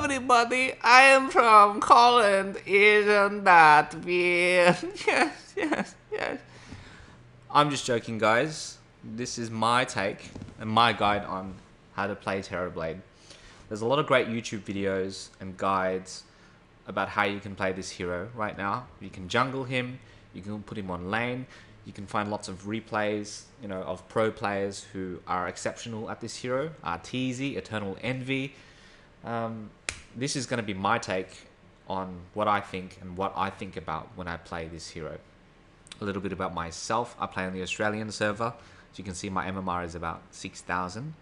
everybody, I am from Holland. Isn't that weird? Yes, yes, yes. I'm just joking, guys. This is my take and my guide on how to play Terrorblade. There's a lot of great YouTube videos and guides about how you can play this hero right now. You can jungle him, you can put him on lane, you can find lots of replays, of pro players who are exceptional at this hero. Teasy, Eternal Envy. This is going to be my take on what I think and what I think about when I play this hero. A little bit about myself. I play on the Australian server. As you can see, my MMR is about 6,000.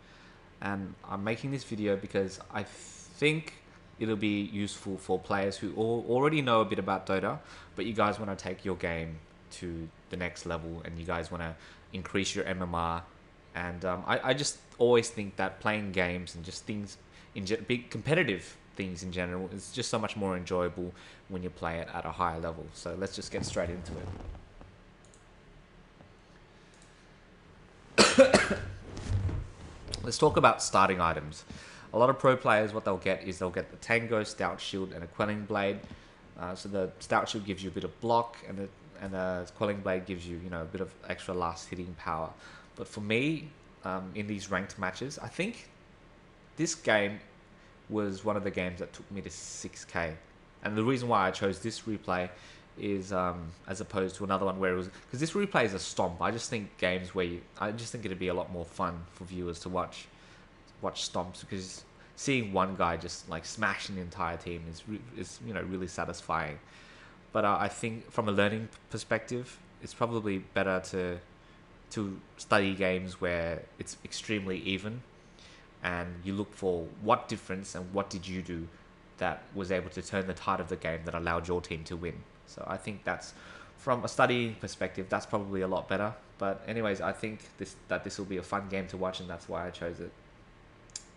And I'm making this video because I think it'll be useful for players who already know a bit about Dota, but you guys want to take your game to the next level and you guys want to increase your MMR. And I just always think that playing games and just things, big competitive things in general, is just so much more enjoyable when you play it at a higher level. So let's just get straight into it. Let's talk about starting items. A lot of pro players, what they'll get is they'll get the Tango, Stout Shield, and a Quelling Blade. So the Stout Shield gives you a bit of block, and the Quelling Blade gives you, a bit of extra last hitting power. But for me, in these ranked matches, I think this game was one of the games that took me to 6k. And the reason why I chose this replay is as opposed to another one where it was, because this replay is a stomp. I just think games where I just think it'd be a lot more fun for viewers to watch stomps, because seeing one guy just like smashing the entire team is really satisfying. But I think from a learning perspective, it's probably better to study games where it's extremely even, and you look for what difference and what did you do that was able to turn the tide of the game that allowed your team to win. So I think that's, from a study perspective, that's probably a lot better. But anyways, I think this will be a fun game to watch, and that's why I chose it.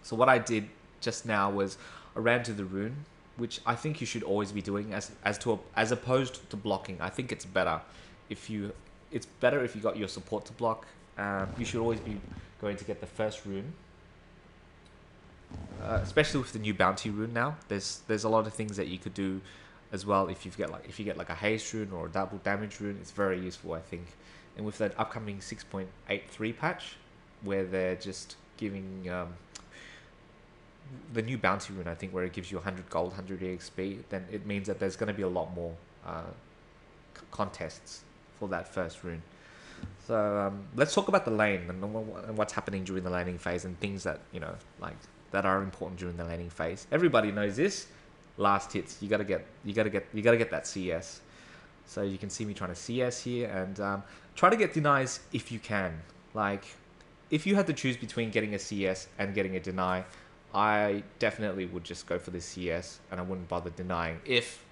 So what I did just now was I ran to the rune, which I think you should always be doing as opposed to blocking. I think it's better if you got your support to block. You should always be going to get the first rune. Especially with the new bounty rune now, there's a lot of things that you could do as well. If you get like a haste rune or a double damage rune, it's very useful, I think. And with that upcoming 6.83 patch, where they're just giving the new bounty rune, I think, where it gives you 100 gold, 100 EXP, then it means that there's going to be a lot more contests for that first rune. So let's talk about the lane and what's happening during the laning phase and things that that are important during the laning phase. Everybody knows this. Last hits, you gotta get that CS. So you can see me trying to CS here, and try to get denies if you can. Like, if you had to choose between getting a CS and getting a deny, I definitely would just go for the CS, and I wouldn't bother denying if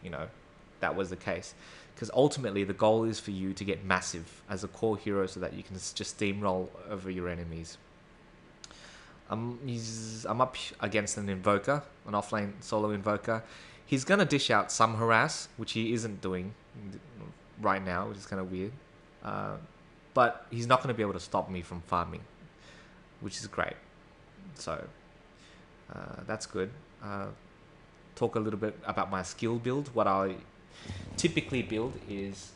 that was the case. Because ultimately the goal is for you to get massive as a core hero so that you can just steamroll over your enemies. I'm up against an invoker, an offlane solo invoker. He's going to dish out some harass, which he isn't doing right now, which is kind of weird. But he's not going to be able to stop me from farming, which is great. So that's good. Talk a little bit about my skill build. What I typically build is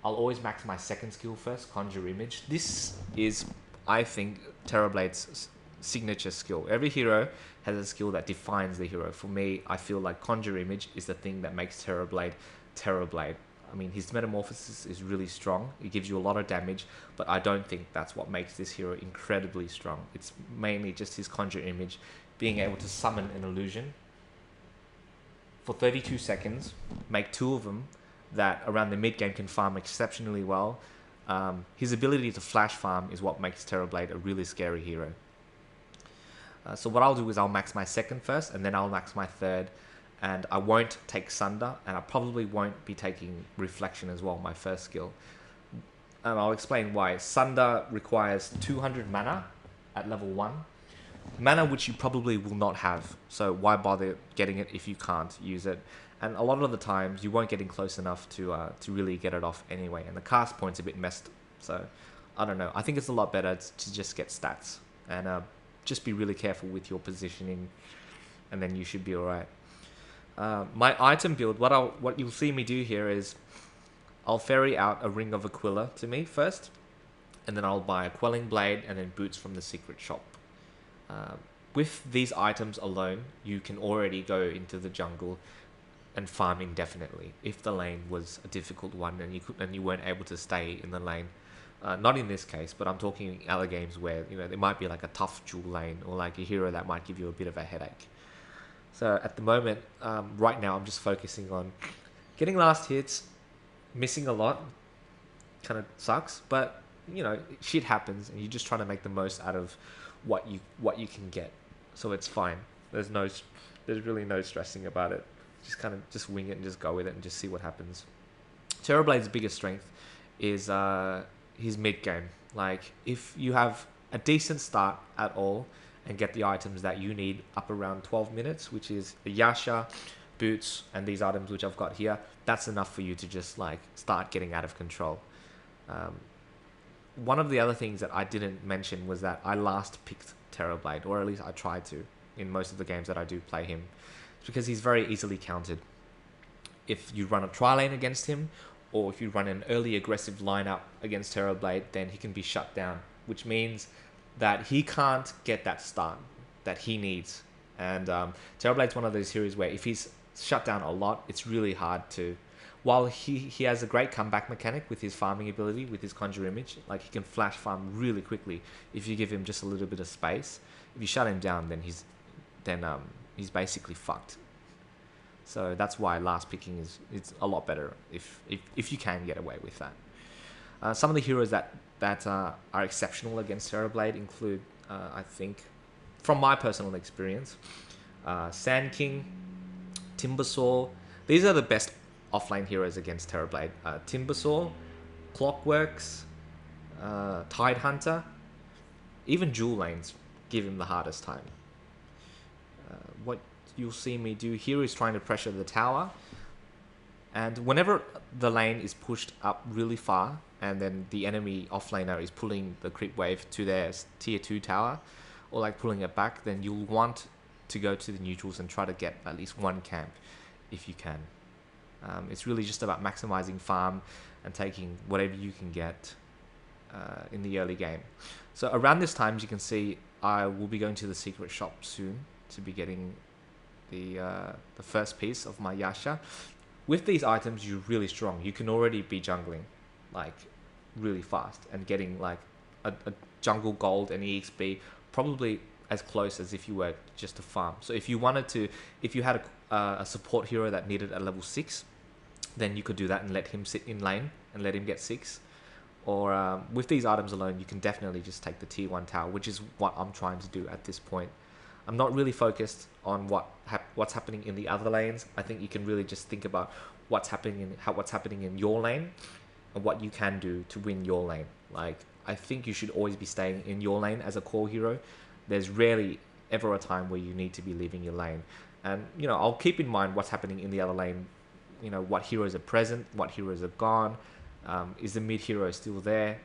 I'll always max my second skill first, Conjure Image. This is, I think, Terrorblade's signature skill. Every hero has a skill that defines the hero. For me, I feel like Conjure Image is the thing that makes Terrorblade Terrorblade. I mean, his metamorphosis is really strong. It gives you a lot of damage, but I don't think that's what makes this hero incredibly strong. It's mainly just his Conjure Image, being able to summon an illusion for 32 seconds, make 2 of them that around the mid game can farm exceptionally well. His ability to flash farm is what makes Terrorblade a really scary hero. So what I'll do is I'll max my second first, and then I'll max my third, and I won't take Sunder, and I probably won't be taking Reflection as well, my first skill. And I'll explain why. Sunder requires 200 mana at level 1, mana which you probably will not have, so why bother getting it if you can't use it? And a lot of the times you won't get in close enough to really get it off anyway, and the cast point's a bit messed, so I don't know. I think it's a lot better to just get stats, and just be really careful with your positioning, and then you should be alright. My item build, what you'll see me do here is I'll ferry out a Ring of Aquila to me first, and then I'll buy a Quelling Blade and then boots from the secret shop. With these items alone, you can already go into the jungle and farm indefinitely if the lane was a difficult one and you weren't able to stay in the lane. Not in this case, but I'm talking other games where there might be like a tough dual lane or like a hero that might give you a bit of a headache. So at the moment, right now, I'm just focusing on getting last hits, missing a lot. Kind of sucks, but shit happens, and you're just trying to make the most out of what you can get. So it's fine. There's really no stressing about it. Just wing it and just go with it and just see what happens. Terrorblade's biggest strength is his mid game. Like if you have a decent start at all and get the items that you need up around 12 minutes, which is a Yasha, boots, and these items which I've got here, that's enough for you to just like start getting out of control. One of the other things that I didn't mention was that I last picked Terrorblade, or at least I tried to in most of the games that I do play him. It's because he's very easily countered. If you run a tri-lane against him, or if you run an early aggressive lineup against Terrorblade, then he can be shut down, which means that he can't get that start that he needs. And Terrorblade's one of those heroes where if he's shut down a lot, it's really hard to... While he has a great comeback mechanic with his farming ability, with his Conjure Image, like he can flash farm really quickly if you give him just a little bit of space. If you shut him down, then he's basically fucked. So that's why last picking is a lot better if you can get away with that. Some of the heroes that are exceptional against Terrorblade include, I think, from my personal experience, Sand King, Timbersaw. These are the best offlane heroes against Terrorblade. Timbersaw, Clockworks, Tide Hunter, even dual lanes give him the hardest time. What you'll see me do here is trying to pressure the tower, and whenever the lane is pushed up really far and then the enemy offlaner is pulling the creep wave to their tier 2 tower, or like pulling it back, then you'll want to go to the neutrals and try to get at least one camp if you can. It's really just about maximizing farm and taking whatever you can get in the early game. So around this time, as you can see, I will be going to the secret shop soon to be getting the first piece of my Yasha. With these items, you're really strong. You can already be jungling like really fast and getting like a jungle gold and EXP probably as close as if you were just to farm. So if you had a support hero that needed a level 6, then you could do that and let him sit in lane and let him get 6. Or with these items alone, you can definitely just take the tier 1 tower, which is what I'm trying to do at this point. I'm not really focused on what's happening in the other lanes. I think you can really just think about what's happening in your lane and what you can do to win your lane. Like, I think you should always be staying in your lane as a core hero. There's rarely ever a time where you need to be leaving your lane. And, I'll keep in mind what's happening in the other lane. What heroes are present, what heroes are gone. Is the mid hero still there?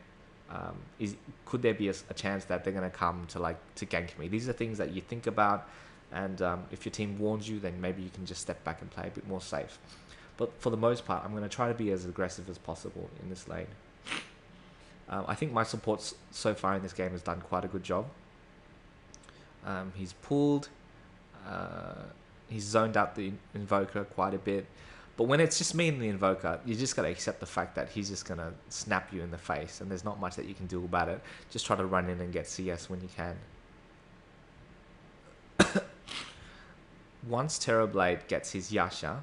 Could there be a chance that they're going to come to gank me? These are things that you think about, and if your team warns you, then maybe you can just step back and play a bit more safe. But for the most part, I'm going to try to be as aggressive as possible in this lane. I think my support so far in this game has done quite a good job. He's pulled, he's zoned out the Invoker quite a bit. But when it's just me and the Invoker, you just got to accept the fact that he's just going to snap you in the face, and there's not much that you can do about it. Just try to run in and get CS when you can. Once Terrorblade gets his Yasha,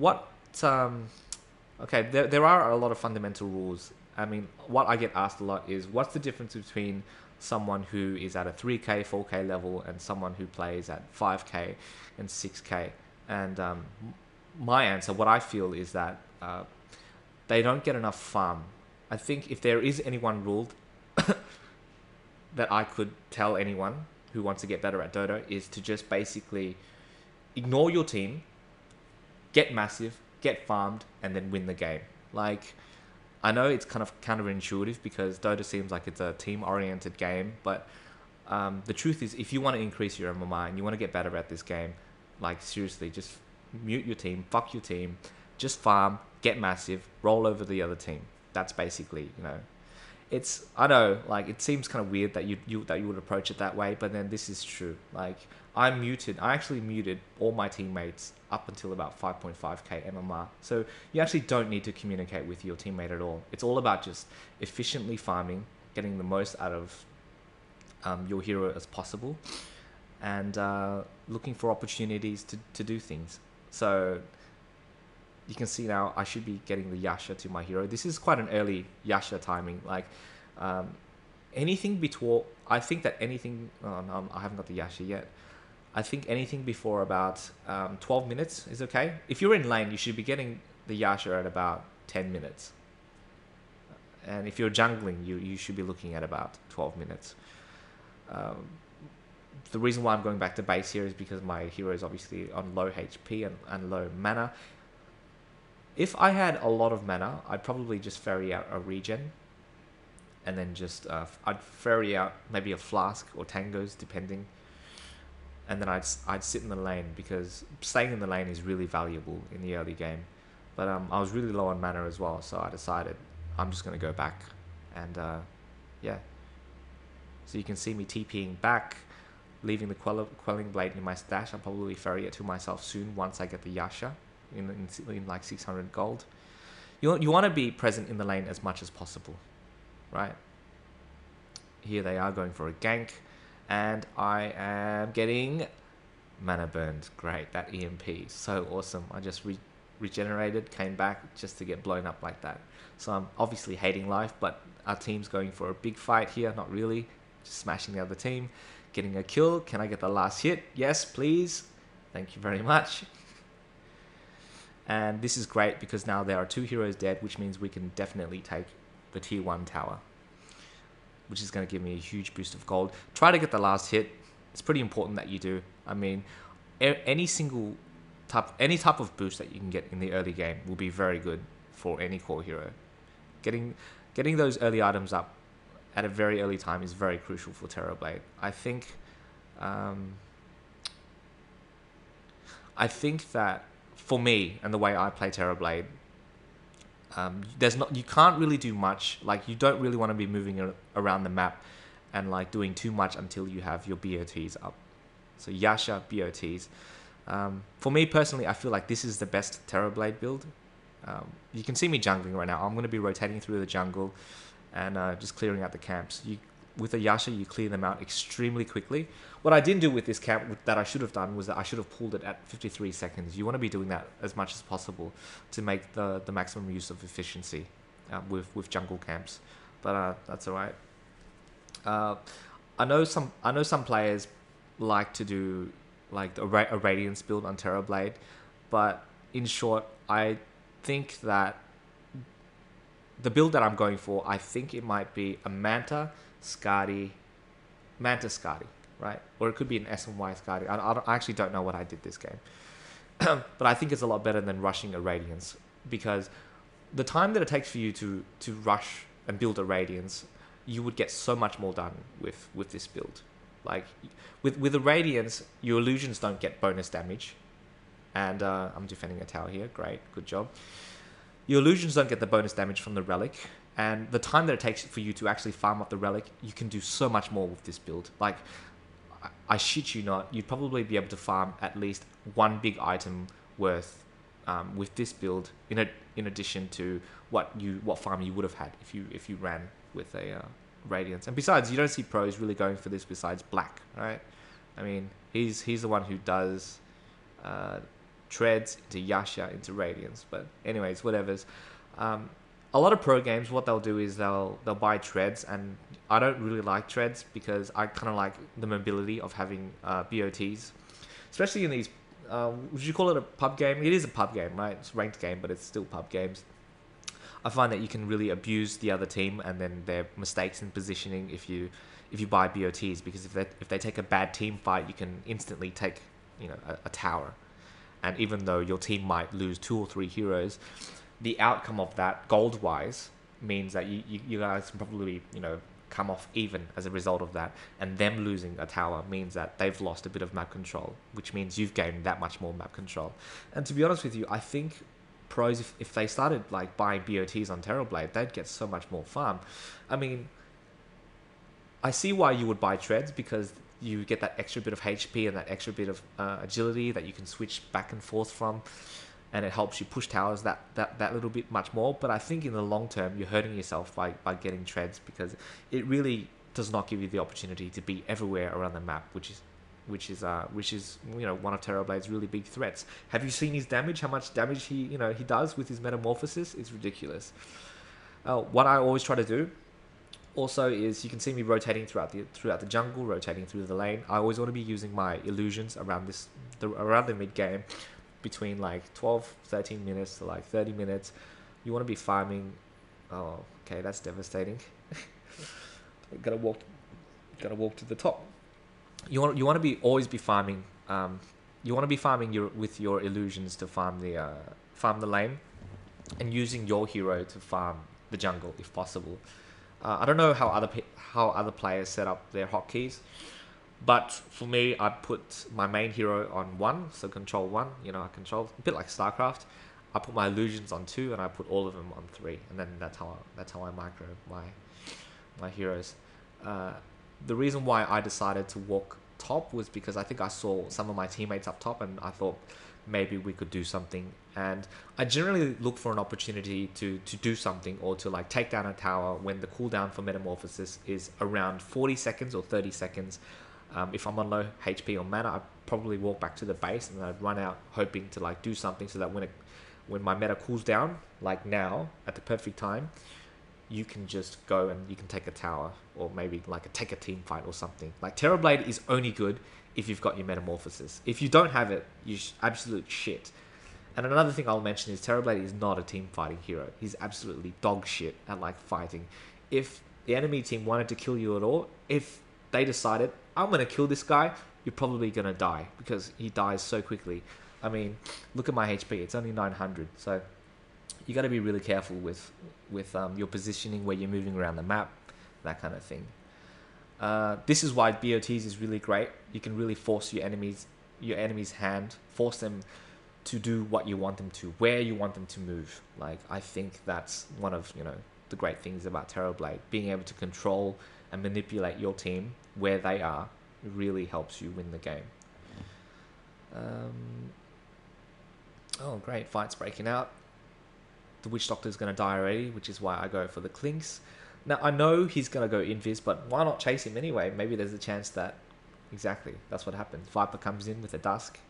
okay, there are a lot of fundamental rules. I mean, what I get asked a lot is, what's the difference between someone who is at a 3k, 4k level and someone who plays at 5k and 6k? And my answer, what I feel, is that they don't get enough farm. I think if there is any one rule that I could tell anyone who wants to get better at Dota, is to just basically ignore your team, get massive, get farmed, and then win the game. Like, I know it's kind of counterintuitive because Dota seems like it's a team-oriented game, but the truth is, if you want to increase your MMR and you want to get better at this game, like seriously, just mute your team, fuck your team, just farm, get massive, roll over the other team. That's basically, it's, I know, like, it seems kind of weird that you would approach it that way, but then this is true. Like, I actually muted all my teammates up until about 5.5k MMR. So you actually don't need to communicate with your teammate at all. It's all about just efficiently farming, getting the most out of your hero as possible, and looking for opportunities to do things. So you can see now I should be getting the Yasha to my hero. This is quite an early Yasha timing. Like, anything before, I think that anything, oh no, I haven't got the Yasha yet. I think anything before about 12 minutes is okay. If you're in lane, you should be getting the Yasha at about 10 minutes. And if you're jungling, you should be looking at about 12 minutes. The reason why I'm going back to base here is because my hero is obviously on low HP and low mana. If I had a lot of mana, I'd probably just ferry out a regen, and then just I'd ferry out maybe a flask or tangos depending, and then I'd sit in the lane, because staying in the lane is really valuable in the early game. But I was really low on mana as well, so I decided I'm just gonna go back, and yeah. So you can see me TPing back, leaving the quelling blade in my stash. I'll probably ferry it to myself soon once I get the Yasha in like 600 gold. You want to be present in the lane as much as possible, right? Here they are going for a gank, and I am getting mana burned. Great, that EMP, so awesome. I just regenerated, came back just to get blown up like that. So I'm obviously hating life, but our team's going for a big fight here. Not really, just smashing the other team, getting a kill. Can I get the last hit? Yes, please. Thank you very much. And this is great because now there are 2 heroes dead, which means we can definitely take the tier 1 tower, which is going to give me a huge boost of gold. Try to get the last hit. It's pretty important that you do. I mean, any type of boost that you can get in the early game will be very good for any core hero. Getting those early items up at a very early time is very crucial for Terrorblade. I think that for me and the way I play Terrorblade, you can't really do much. Like, you don't really want to be moving around the map and like doing too much until you have your BOTs up. So Yasha, BOTs. For me personally, I feel like this is the best Terrorblade build. You can see me jungling right now. I'm going to be rotating through the jungle and just clearing out the camps. With a Yasha, you clear them out extremely quickly. What I didn't do with this camp that I should have done was that I should have pulled it at 53 seconds. You want to be doing that as much as possible to make the maximum use of efficiency with jungle camps. But that's all right. I know some players like to do like a Radiance build on Terrorblade, but in short, I think that the build that I'm going for, I think it might be a Manta Skadi, right? Or it could be an SMY Skadi. I actually don't know what I did this game. But I think it's a lot better than rushing a Radiance, because the time that it takes for you to rush and build a Radiance, you would get so much more done with this build. Like, with a Radiance, your illusions don't get bonus damage. And I'm defending a tower here. Great, good job. Your illusions don't get the bonus damage from the relic, and the time that it takes for you to actually farm up the relic, you can do so much more with this build. Like, I shit you not, you'd probably be able to farm at least one big item worth with this build, in addition to what farm you would have had if you ran with a Radiance. And besides, you don't see pros really going for this besides Black, right? I mean, he's the one who does treads into Yasha into Radiance. But anyways, whatever's. A lot of pro games, what they'll do is they'll buy treads, and I don't really like treads because I kind of like the mobility of having BOTs, especially in these. Would you call it a pub game? It is a pub game, right? It's a ranked game, but it's still pub games. I find that you can really abuse the other team and then their mistakes in positioning if you buy BOTs, because if they take a bad team fight, you can instantly take a tower, and even though your team might lose 2 or 3 heroes, the outcome of that gold wise means that you guys can probably come off even as a result of that, and them losing a tower means that they've lost a bit of map control, which means you've gained that much more map control. And to be honest with you, I think pros, if they started like buying BOTs on Terrorblade, they'd get so much more farm. I mean, I see why you would buy treads, because you get that extra bit of HP and that extra bit of agility that you can switch back and forth from, and it helps you push towers that little bit much more. But I think in the long term, you're hurting yourself by getting treads, because it really does not give you the opportunity to be everywhere around the map, which is one of Terrorblade's really big threats. Have you seen his damage? How much damage he does with his metamorphosis? It's ridiculous. What I always try to do also is, you can see me rotating throughout the jungle, rotating through the lane. I always want to be using my illusions around the mid game, between like 12-13 minutes to like 30 minutes. You want to be farming. Oh, okay, that's devastating. gotta walk to the top. You want to be always be farming. You want to be farming with your illusions to farm the lane, and using your hero to farm the jungle if possible. I don't know how other players set up their hotkeys, but for me, I put my main hero on 1, so control 1. I control a bit like StarCraft. I put my illusions on 2, and I put all of them on 3, and then that's how I micro my heroes. The reason why I decided to walk top was because I think I saw some of my teammates up top, and I thought maybe we could do something. And I generally look for an opportunity to do something, or to like take down a tower when the cooldown for metamorphosis is around 40 seconds or 30 seconds. If I'm on low HP or mana, I'd probably walk back to the base, and I'd run out hoping to like do something, so that when my meta cools down, like now at the perfect time, you can just go and you can take a tower, or maybe like take a team fight or something. Like Terrorblade is only good if you've got your metamorphosis. If you don't have it, you're absolute shit. And another thing I'll mention is Terrorblade is not a team fighting hero. He's absolutely dog shit at like fighting. If the enemy team wanted to kill you at all, if they decided, I'm going to kill this guy, you're probably going to die, because he dies so quickly. I mean, look at my HP. It's only 900. So you got to be really careful with your positioning, where you're moving around the map, that kind of thing. This is why BOTs is really great. You can really force your enemy's hand, force them to do what you want them to, where you want them to move. Like, I think that's one of the great things about Terrorblade. Being able to control and manipulate your team where they are really helps you win the game. Oh, great. Fight's breaking out. The Witch Doctor's going to die already, which is why I go for the Clinks. Now, I know he's going to go invis, but why not chase him anyway? Maybe there's a chance that... Exactly, that's what happens. Viper comes in with a Dusk.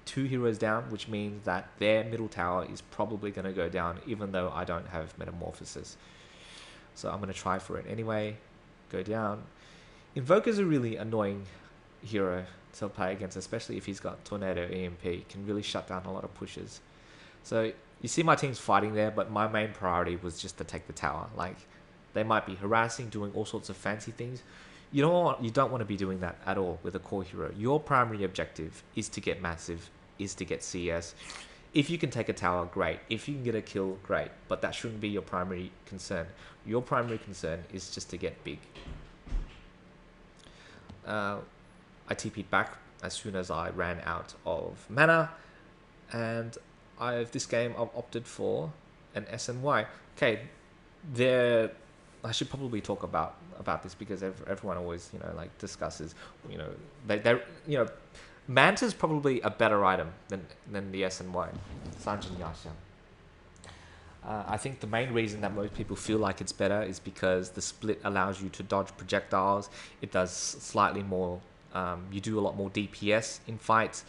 2 heroes down, which means that their middle tower is probably going to go down, even though I don't have Metamorphosis. So I'm going to try for it anyway. Go down. Invoker's a really annoying hero to play against, especially if he's got Tornado EMP. Can really shut down a lot of pushes. So you see my team's fighting there, but my main priority was just to take the tower. Like, they might be harassing, doing all sorts of fancy things. You don't want to be doing that at all with a core hero. Your primary objective is to get massive, is to get CS. If you can take a tower, great. If you can get a kill, great. But that shouldn't be your primary concern. Your primary concern is just to get big. I TP'd back as soon as I ran out of mana, and this game I've opted for an SNY. Okay, I should probably talk about this, because everyone always like discusses they Manta's probably a better item than the SNY. Sanjin Yasha. I think the main reason that most people feel like it's better is because the split allows you to dodge projectiles. It does slightly more. You do a lot more DPS in fights,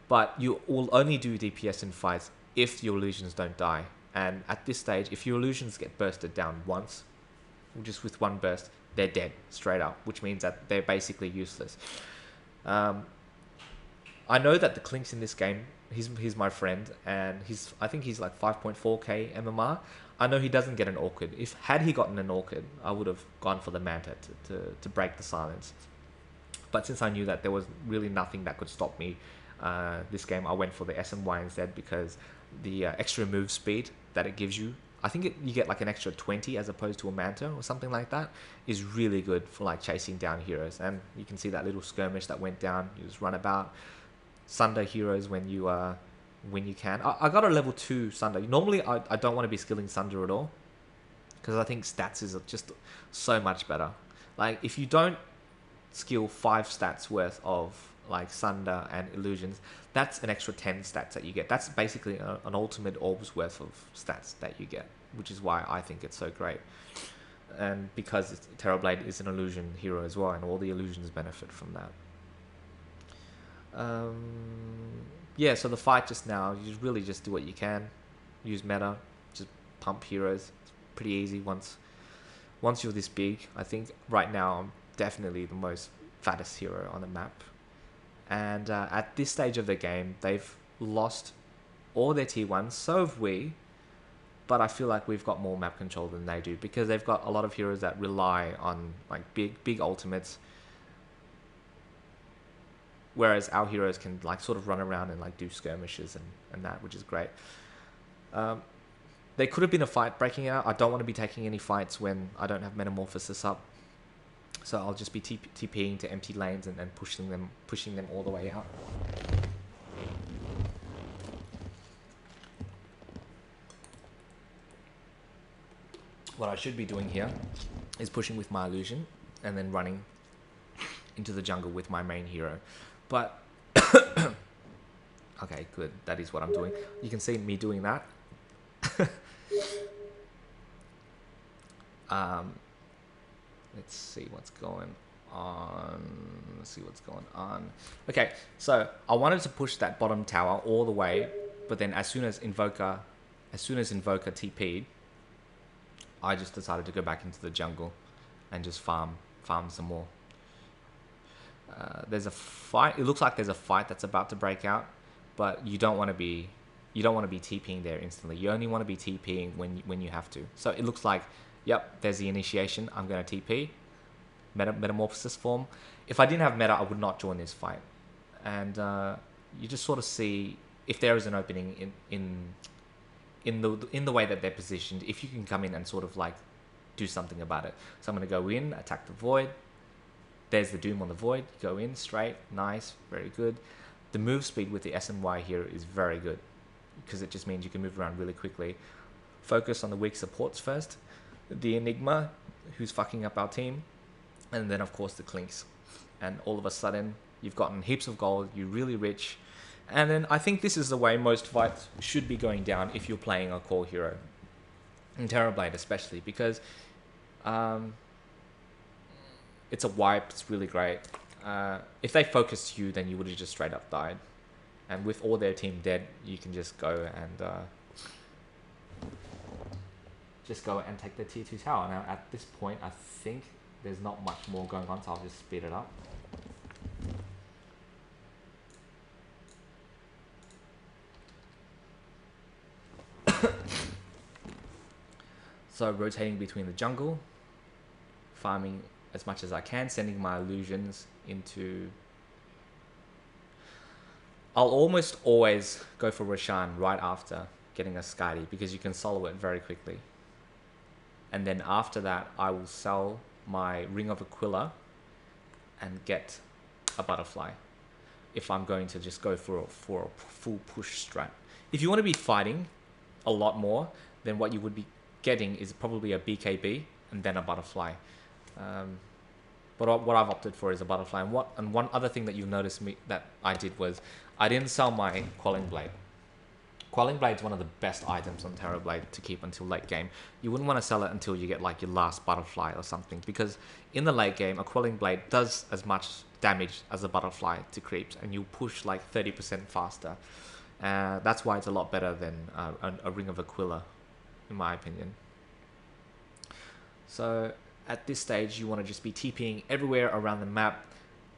but you will only do DPS in fights if your illusions don't die. And at this stage, if your illusions get bursted down once, just with one burst, they're dead straight up, which means that they're basically useless. I know that the Clinks in this game, he's my friend, and I think he's like 5.4k MMR. I know he doesn't get an Orchid. Had he gotten an Orchid, I would have gone for the Manta to break the silence. But since I knew that there was really nothing that could stop me this game, I went for the SNY instead, because the extra move speed that it gives you I think you get like an extra 20 as opposed to a Manta or something like that, is really good for like chasing down heroes. And you can see that little skirmish that went down. You just run about, Sunder heroes when you can. I got a level 2 Sunder. Normally I don't want to be skilling Sunder at all, because I think stats is just so much better. Like if you don't skill 5 stats worth of like Sunder and illusions, that's an extra 10 stats that you get. That's basically an ultimate orbs worth of stats that you get, which is why I think it's so great. And because Terrorblade is an illusion hero as well, and all the illusions benefit from that. Yeah, so the fight just now, you really just do what you can. Use meta, just pump heroes. It's pretty easy once you're this big. I think right now I'm definitely the most fattest hero on the map. And at this stage of the game, they've lost all their tier 1s, so have we. But I feel like we've got more map control than they do, because they've got a lot of heroes that rely on like big ultimates, whereas our heroes can like sort of run around and like do skirmishes and that, which is great. There could have been a fight breaking out. I don't want to be taking any fights when I don't have Metamorphosis up, so I'll just be TPing to empty lanes and pushing them all the way out. What I should be doing here is pushing with my illusion and then running into the jungle with my main hero. But okay, good. That is what I'm doing. You can see me doing that. Let's see what's going on. Okay, so I wanted to push that bottom tower all the way, but then as soon as Invoker TP'd, I just decided to go back into the jungle and just farm some more. There's a fight. It looks like there's a fight that's about to break out, but you don't want to be TPing there instantly. You only want to be TPing when you have to. So it looks like, yep, there's the initiation. I'm going to TP. Metamorphosis form. If I didn't have meta, I would not join this fight. And you just sort of see if there is an opening in the way that they're positioned. If you can come in and sort of like do something about it. So I'm going to go in, attack the void. There's the Doom on the void. You go in straight, nice, very good. The move speed with the S and Y here is very good, because it just means you can move around really quickly. Focus on the weak supports first. The Enigma, who's fucking up our team. And then, of course, the Clinks. And all of a sudden, you've gotten heaps of gold. You're really rich. And then I think this is the way most fights should be going down if you're playing a core hero. In Terrorblade especially, because it's a wipe. It's really great. If they focused you, then you would have just straight up died. And with all their team dead, you can just go and take the tier 2 tower. Now, at this point, I think there's not much more going on, so I'll just speed it up. So rotating between the jungle, farming as much as I can, sending my illusions into... I'll almost always go for Roshan right after getting a Skadi, because you can solo it very quickly. And then after that, I will sell my Ring of Aquila and get a butterfly, if I'm going to just go for a full push strat. If you want to be fighting a lot more, then what you would be getting is probably a BKB and then a butterfly. But what I've opted for is a butterfly. And one other thing that you'll notice that I did was I didn't sell my Quelling Blade. Quelling Blade is one of the best items on Terrorblade to keep until late game. You wouldn't want to sell it until you get like your last butterfly or something, because in the late game, a Quelling Blade does as much damage as a butterfly to creeps, and you push like 30% faster. That's why it's a lot better than a Ring of Aquila, in my opinion. So at this stage, you want to just be TPing everywhere around the map,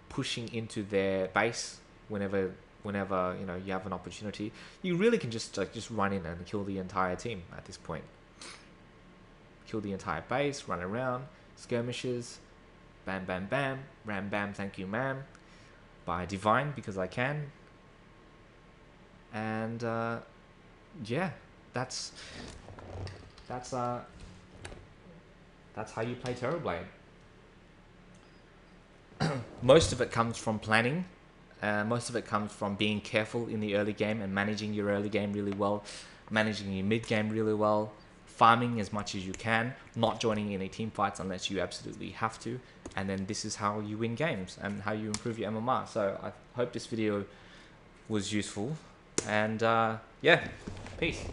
pushing into their base whenever you know you have an opportunity. You really can just run in and kill the entire team at this point. Kill the entire base, run around, skirmishes, bam bam bam, ram bam thank you ma'am, buy divine because I can. And yeah, that's that's how you play Terrorblade. Most of it comes from planning. Most of it comes from being careful in the early game and managing your early game really well, managing your mid game really well, farming as much as you can, not joining any team fights unless you absolutely have to, and then this is how you win games and how you improve your MMR. So I hope this video was useful, and yeah, peace.